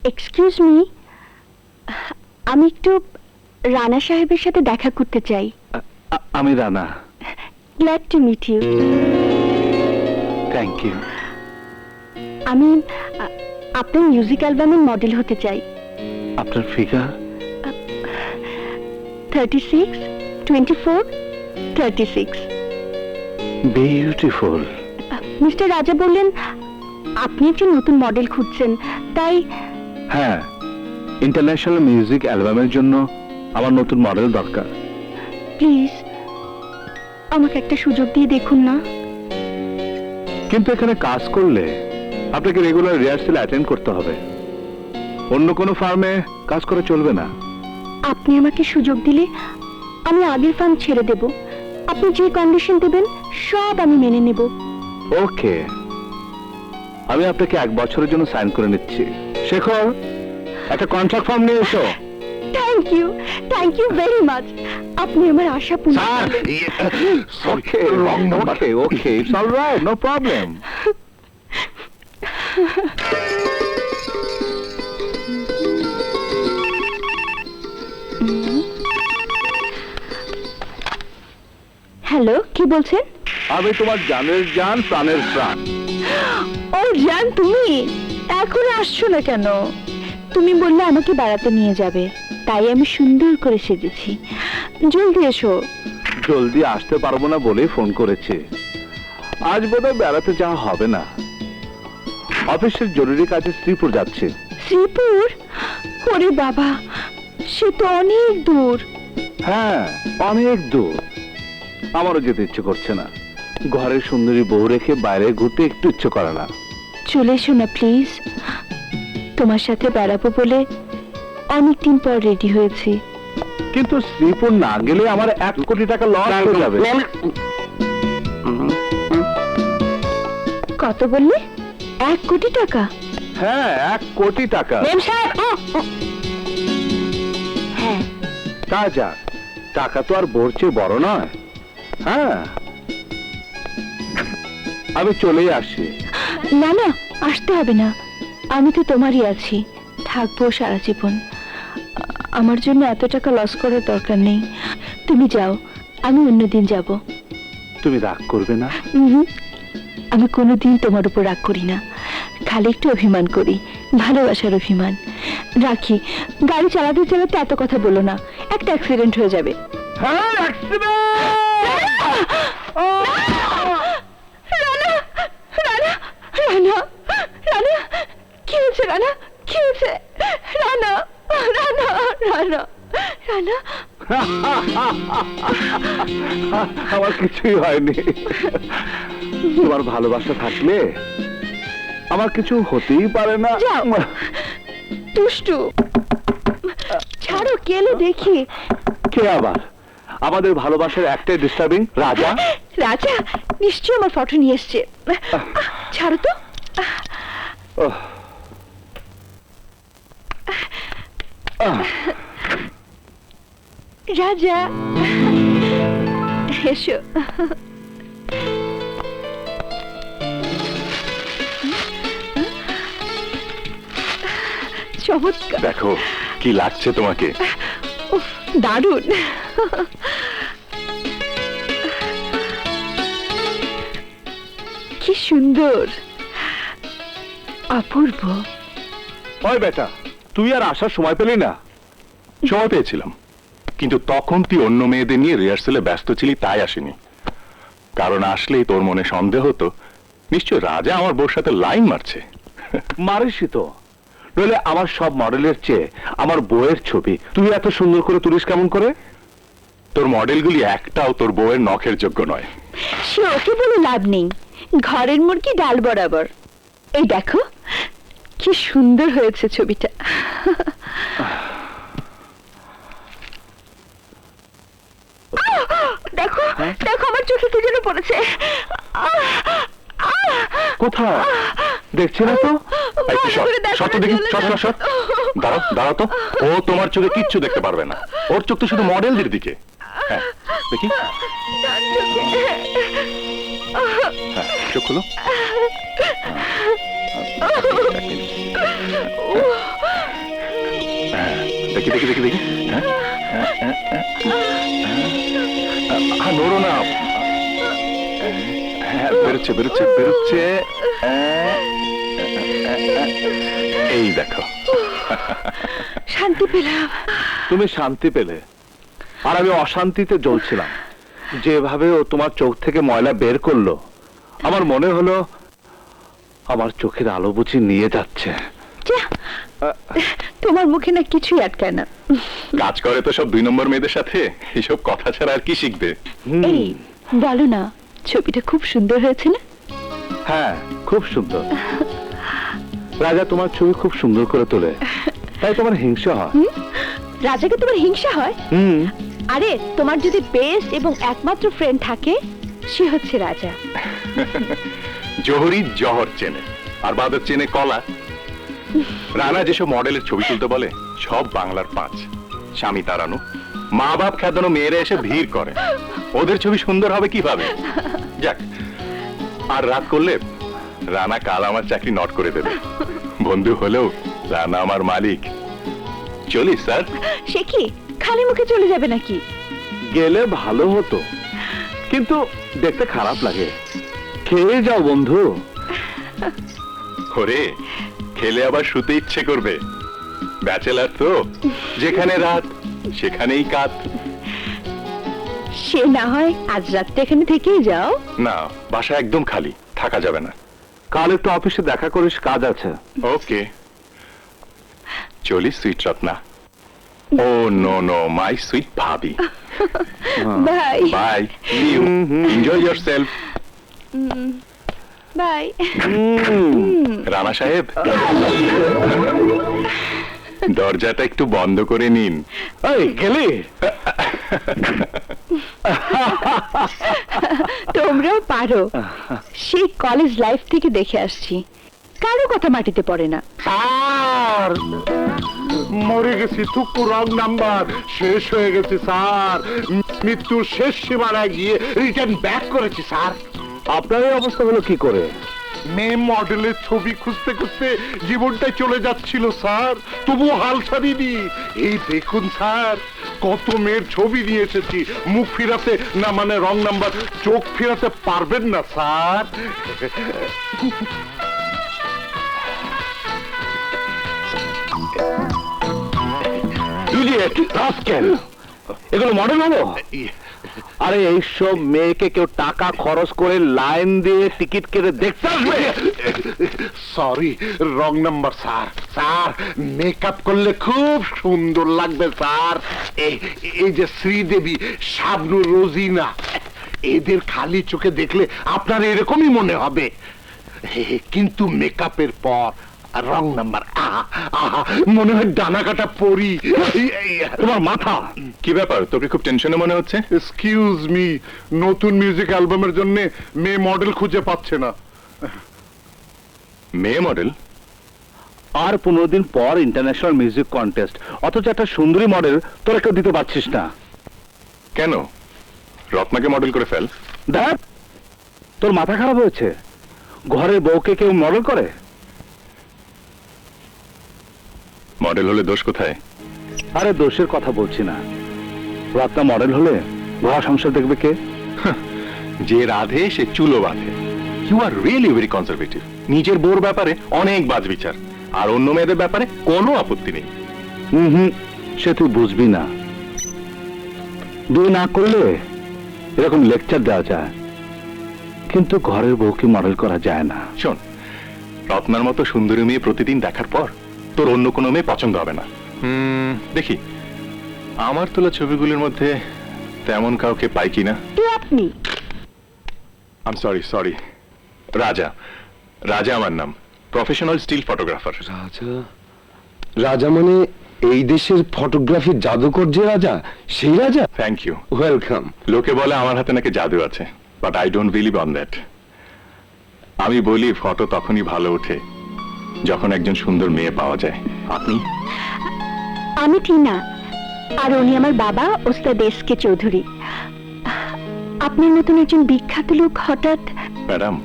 Excuse me, আমি একটু রানা সাহেবের সাথে দেখা করতে চাই। আমি Rana. Glad to meet you. Thank you. আমি আপনার মিউজিক অ্যালবামের মডেল হতে চাই। আপনার ফিগার 36, 24, 36। বিউটিফুল। মিস্টার রাজা বললেন আপনি একটি নতুন মডেল খুঁজছেন, তাই। হ্যাঁ, ইন্টারন্যাশনাল মিউজিক অ্যালবামের জন্য আমার নতুন মডেল দরকার। প্লিজ আমাকে একটা সুযোগ দিয়ে দেখুন না। কিন্তু এখানে কাজ করলে আপনাকে রেগুলার রিহার্সাল অ্যাটেন্ড করতে হবে। অন্য কোনো ফার্মে কাজ করে চলবে না। আপনি আমাকে সুযোগ দিলে আমি আগের ফার্ম ছেড়ে দেব। আপনি যে কন্ডিশন দেবেন সব আমি মেনে নেব। ওকে, আমি আপনাকে 1 বছরের জন্য সাইন করে নিচ্ছি। শেখর, একটা কন্ট্রাক্ট ফর্ম নিয়ে এসো। Thank you very much. আপনি আমার আশা পূর্ণ করলেন। Okay, okay, it's alright, no problem. Hello, কি বলছেন? আমি তোমার জানের জান, প্রাণের প্রাণ। ও জান, তুমি এখন আসছো না কেন? তুমি বললে আমাকে বেড়াতে নিয়ে যাবে, তাই আমি সুন্দর করে সেজেছি। জলদি এসো। জলদি আসতে পারবো না বলেই ফোন করেছি। আজ বোধহয় বেড়াতে যাওয়া হবে না। অফিসের জরুরি কাজে শ্রীপুর যাচ্ছে। শ্রীপুর? ওরে বাবা, সে তো অনেক দূর। হ্যাঁ, অনেক দূর। আমারও যেতে ইচ্ছে করছে না। ঘরের সুন্দরী বউ রেখে বাইরে ঘুরতে একটু ইচ্ছে করে না। চলে এসো না প্লিজ। তোমার সাথে বেড়াবো বলে অনেকদিন পর রেডি হয়েছি। কিন্তু শ্রীপুর না গেলে আমার 1 কোটি টাকা লস হয়ে যাবে। কত বললে? 1 কোটি টাকা? হ্যাঁ, 1 কোটি টাকা। হ্যাঁ, তা যা, টাকা তো আর বোর চেয়ে বড় নয়। হ্যাঁ, আমি চলেই আসি। না না, আসতে হবে না। আমি তো তোমারই আছি, থাকবো সারা জীবন। আমার জন্য এত টাকা লস করার দরকার নেই। তুমি যাও, আমি অন্যদিন যাব। তুমি রাগ করবে না? আমি কোনোদিন তোমার উপর রাগ করি না, খালি একটু অভিমান করি, ভালোবাসার অভিমান। রাখি, গাড়ি চালাতে চালাতে এত কথা বলো না, একটা অ্যাক্সিডেন্ট হয়ে যাবে। হ্যাঁ, রানা, রানা, রানা, কি হয়েছে রানা? কি হয়েছে? রানা, রানা, রানা, রানা। আমার কিছুই হয়নি। তোমার ভালোবাসা থাকলে আমার কিছু হতেই পারে না। যাও, দুষ্টু, ছাড়ো, কেলে দেখি। কে আবার? আমাদের ভালোবাসার একটাই ডিস্টার্বিং, রাজা। রাজা নিশ্চয়ই আমার ফটো নিয়ে এসছে। ছাড়ো তো। রাজা, এসো। চমৎকার। দেখো কি লাগছে তোমাকে। উফ, দারুণ। কি সুন্দর, অপূর্ব। ওই বেটা, তুই আর আসার সময় পেলি না? সময় পেয়েছিলাম, কিন্তু তখন তুই অন্য মেয়েদের নিয়ে রিহার্সেলে ব্যস্ত ছিলি, তাই আসেনি। কারণ আসলেই তোর মনে সন্দেহ হতো নিশ্চয় রাজা আমার বউর সাথে লাইন মারছে। মারিসই তো, নইলে আমার সব মডেলের চেয়ে আমার বউয়ের ছবি তুই এত সুন্দর করে তুলিস কেমন করে? তোর মডেলগুলি একটাও তোর বউয়ের নখের যোগ্য নয়। সে ওকে বলে লাভ নেই, ঘরের মুরগি ডাল বরাবর। এই দেখো কি সুন্দর হয়েছে ছবিটা। দেখো দেখো, আমার চোখে কি যেন পড়েছে। কোথায় দেখছি না তো। দাঁড়াও দাঁড়াও তো, ও তোমার চোখে কিচ্ছু দেখতে পারবে না, ওর চোখ তো শুধু মডেলদের দিকে। হ্যাঁ দেখি, হ্যাঁ চোখ খুলো। দেখি দেখি দেখি দেখি নড়ো না। হ্যাঁ, বেরোচ্ছে বেরোচ্ছে বেরোচ্ছে। এই দেখো, শান্তি পেলাম। তুমি শান্তি পেলে, আর আমি অশান্তিতে জ্বলছিলাম। যেভাবে ও তোমার চোখ থেকে ময়লা বের করলো, আমার মনে হলো আমার চোখের আলো বুঝি নিয়ে যাচ্ছে। যা, তোমার মুখে না কিছুই আটকায় না। কাজ করে তো সব 2 নম্বর মেয়েদের সাথে, এইসব কথা ছাড়া আর কি শিখবে? এই বলো না, ছবিটা খুব সুন্দর হয়েছে না? হ্যাঁ, খুব সুন্দর। রাজা তোমার ছবি খুব সুন্দর করে তোলে, তাই তোমার হিংসা হয়। রাজাকে তোমার হিংসা হয়? হুম। আরে, তোমার যদি বেস্ট এবং একমাত্র ফ্রেন্ড থাকে, সে হচ্ছে রাজা। জহরি জহর চেনে, আর বাদর চেনে কলা। রানা যেসব মডেলের ছবি তুলতে বলে, সব বাংলার 5। স্বামী তাড়ানো, মা বাপ খেদানো মেয়েরা এসে ভিড় করে। ওদের ছবি সুন্দর হবে কিভাবে? যাক, আর রাত করলে রানা কাল আমার চাকরি নট করে দেবে। বন্ধু হলেও রানা আমার মালিক। চলি স্যার। সে কি খালি মুখে চলে যাবে নাকি? গেলে ভালো হতো, কিন্তু দেখতে খারাপ লাগে। খেয়ে যাও বন্ধু। ওরে, খেলে আবার শুতে ইচ্ছে করবে। ব্যাচেলার তো, যেখানে রাত সেখানেই কাত। সে না হয় আজ রাতটা এখানে থেকেই যাও। না, বাসা একদম খালি, থাকা যাবে না। কাল একটু অফিসে দেখা করিস, কাজ আছে। ওকে, চলি sweet Ratna. Oh no no, my sweet ভাবি। Bye bye, see you, enjoy yourself. Bye. Rana সাহেব, দরজাটা একটু বন্ধ করে নিন। এই গেলি? তোমরাও পারো। সেই কলেজ লাইফ থেকে দেখে আসছি, কারো কথা মাটিতে পড়ে না। স্যার, মরে গেছি, টুকু রং নাম্বার শেষ হয়ে গেছে স্যার। মৃত্যুর শেষ সীমানায় গিয়ে রিটার্ন ব্যাক করেছি স্যার। আপনার এই অবস্থা হলো কি করে? মেয়ে মডেলের ছবি খুঁজতে খুঁজতে জীবনটাই চলে যাচ্ছিল স্যার, তবুও হাল ছাড়িনি। এই দেখুন স্যার, কত মেয়ের ছবি নিয়ে এসেছি। মুখ ফিরাতে না, মানে রং নাম্বার, চোখ ফিরাতে পারবেন না স্যার। ইডিয়েট, রাস্কেল, এগুলো মডেল হলো? আরে এইসব মেয়েকে কেউ টাকা খরচ করে লাইন দিয়ে টিকিট কেটে দেখতে আসবে? Sorry, wrong number sir. Sir, makeup করলে খুব সুন্দর লাগবে স্যার। এই যে শ্রীদেবী, শাবনূর, রোজিনা, এদের খালি চোখে দেখলে আপনার এরকমই মনে হবে, কিন্তু মেকআপের পর রং নাম্বার, মনে হয় ডানা কাটা পরি। তোমার মাথা কি ব্যাপার, তোকে খুব টেনশনে মনে হচ্ছে? এক্সকিউজ মি, নতুন মিউজিক অ্যালবামের জন্য মেয়ে মডেল খুঁজে পাচ্ছে না। মেয়ে মডেল? আর 15 দিন পর ইন্টারন্যাশনাল মিউজিক কন্টেস্ট, অথচ একটা সুন্দরী মডেল তোরা কেউ দিতে পারছিস না কেন? রত্নাকে মডেল করে ফেল। দেখ, তোর মাথা খারাপ হয়েছে? ঘরের বউকে কেউ মডেল করে? মডেল হলে দোষ কোথায়? আরে দোষের কথা বলছি না, রত্না মডেল হলে ঘর সংসার দেখবে কে? যে রাধে সে চুলো বাঁধে। You are really very conservative. নিজের বউর ব্যাপারে অনেক বাজ বিচার, আর অন্য মেয়েদের ব্যাপারে কোনো আপত্তি নেই। হুম, সে তুই বুঝবি না। বিয়ে না করলে এরকম লেকচার দেওয়া যায়, কিন্তু ঘরের বউকে মডেল করা যায় না। শোন, রত্নার মতো সুন্দরী মেয়ে প্রতিদিন দেখার পর তোর অন্য কোনো মেয়ে পছন্দ হবে না। দেখি আমার তোলা ছবিগুলোর মধ্যে তেমন কাউকে পাই কিনা। আপনি? আই এম সরি সরি, রাজা। রাজা আমার নাম, প্রফেশনাল স্টিল ফটোগ্রাফার। রাজা? রাজা মানে এই দেশের ফটোগ্রাফির জাদুকর যে রাজা, সেই রাজা? Thank you. ওয়েলকাম। লোকে বলে আমার হাতে নাকি জাদু আছে, but I don't believe on that. আমি বলি ফটো তখনই ভালো ওঠে যখন একজন সুন্দর মেয়ে পাওয়া যায়। আপনি? আমি টিনা, আর উনি আমার বাবা, ওস্তাদ এসকে চৌধুরী। আপনার মতন একজন বিখ্যাত লোক হঠাৎ। ম্যাডাম,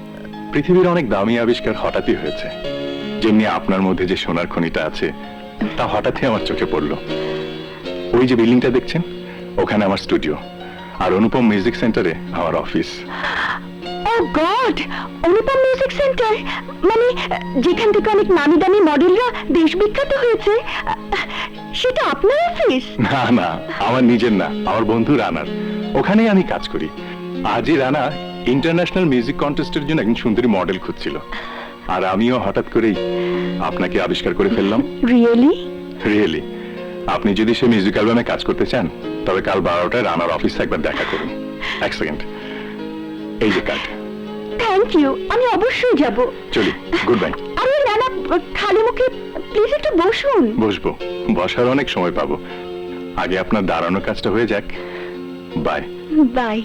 পৃথিবীর অনেক দামি আবিষ্কার হঠাৎই হয়েছে, যেমনি আপনার মধ্যে যে সোনার খনিটা আছে তা হঠাৎই আমার চোখে পড়লো। ওই যে বিল্ডিংটা দেখছেন, ওখানে আমার স্টুডিও, আর অনুপম মিউজিক সেন্টারে আমার অফিস। ও গড, অনুপম মিউজিক সেন্টার মানে যেখান থেকে অনেক নামি দামি মডেলরা দেশ বিখ্যাত হয়েছে, সেটা আপনার অফিস? না না, আমার নিজের না, আমার বন্ধু রানার। ওখানেই আমি কাজ করি। আজই রানা ইন্টারন্যাশনাল মিউজিক কন্টেস্টের জন্য একজন সুন্দরী মডেল খুঁজছিল, আর আমিও হঠাৎ করেই আপনাকে আবিষ্কার করে ফেললাম। রিয়েলি? রিয়েলি। আপনি যদি সে মিউজিক অ্যালবামে কাজ করতে চান, তবে কাল 12টায় রানার অফিসে একবার দেখা করুন। এক সেকেন্ড, এই যে কার্ড। থ্যাংক ইউ, আমি অবশ্যই যাব। চলি, গুড বাই। আরে না না, খালি মুখে প্লিজ একটু বসুন। বসবো, বসার অনেক সময় পাবো। আগে আপনার দাঁড়ানোর কাজটা হয়ে যাক। Bye bye.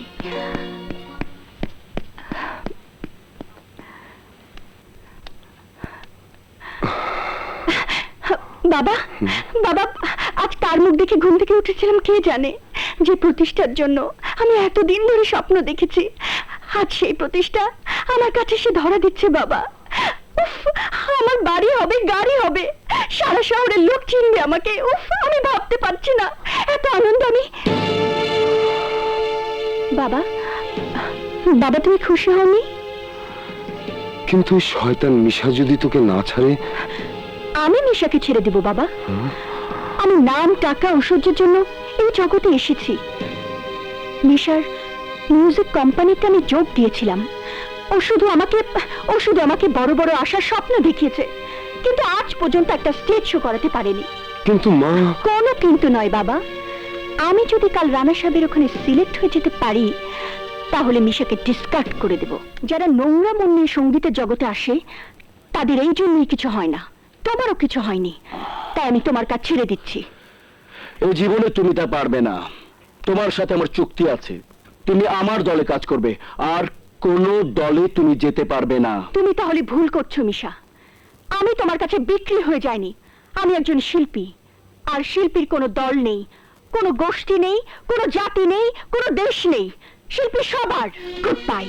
বাবা, বাবা, আজ কার মুখ দেখে ঘুম থেকে উঠেছিলাম কে জানে। যে প্রতিষ্ঠার জন্য আমি এতদিন ধরে স্বপ্ন দেখেছি, আজ সেই প্রতিষ্ঠা আমার কাছে সে ধরা দিচ্ছে। বাবা, উফ, আমার বাড়ি হবে, গাড়ি হবে, সারা শহরের লোক চিনবে আমাকে। উফ, আমি ভাবতে পারছি না, এত আনন্দ আমি। বাবা, বাবা তুমি খুশি হওনি? কিন্তু ওই শয়তান মিশা যদি তোকে না ছাড়ে? আমি মিশাকে ছেড়ে দেব বাবা? আমি নাম, টাকা, ঐশ্বর্যের জন্য এই জগতে এসেছি। মিশার মিউজিক কোম্পানিতে আমি যোগ দিয়েছিলাম। ও শুধু আমাকে বড় বড় আশার স্বপ্ন দেখিয়েছে, কিন্তু আজ পর্যন্ত একটা স্টেজ শো করাতে পারেনি। কিন্তু মা। কোনো কিন্তু নয় বাবা, আমি যদি কাল রানা সাহেবের ওখানে সিলেক্ট হয়ে যেতে পারি, তাহলে মিশাকে ডিসকার্ড করে দেব। যারা নোংরা মন নিয়ে সঙ্গীতের জগতে আসে, তাদের এই জন্যই কিছু হয় না। তোমারও কিছু হয়নি, তাই আমি তোমার কাজ ছেড়ে দিচ্ছি। এই জীবনে তুমি তা পারবে না। তোমার সাথে আমার চুক্তি আছে, তুমি আমার দলে কাজ করবে, আর কোনো দলে তুমি যেতে পারবে না। তুমি তাহলে ভুল করছো মিশা। আমি তোমার কাছে বিক্রি হয়ে যাইনি। আমি একজন শিল্পী, আর শিল্পীর কোনো দল নেই, কোনো গোষ্ঠী নেই, কোনো জাতি নেই, কোনো দেশ নেই। শিল্পী সবার। Good bye.